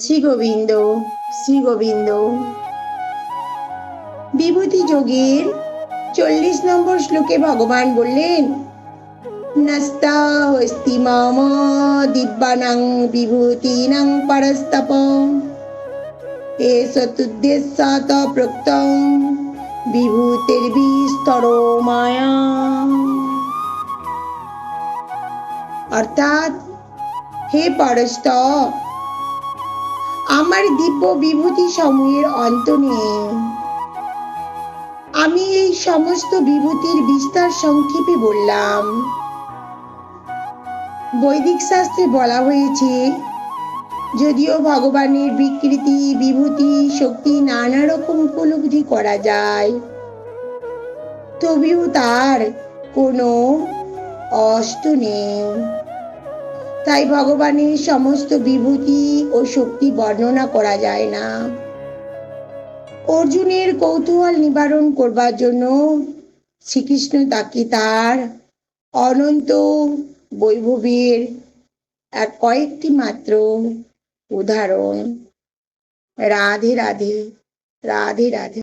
শ্রী গোবিন্দ, শ্রী গোবিন্দ। বিভূতি যোগের 40 নম্বর শ্লোকে ভগবান বললেন, নাস্তাস্তি মম দিব্যানাং বিভূতিনাং পরস্তপ এষ তুদ্দেশ্যাত প্রোক্তং বিভূতির্বিস্তরো মায়া। অর্থাৎ, হে পরস্ত, আমার দিব্য বিভূতি সমূহের অন্ত নেই। আমি এই সমস্ত বিভূতির বিস্তার সংক্ষেপে বললাম। বৈদিক শাস্ত্রে বলা হয়েছে, যদিও ভগবানের বিকৃতি, বিভূতি, শক্তি নানা রকম উপলব্ধি করা যায়, তবেও তার কোনো অষ্ট নেই। তাই ভগবানের সমস্ত বিভূতি ও শক্তি বর্ণনা করা যায় না। অর্জুনের কৌতূহল নিবারণ করবার জন্য শ্রীকৃষ্ণ তাকে তার অনন্ত বৈভবের কয়েকটি মাত্র উদাহরণ। রাধে রাধে, রাধে রাধে।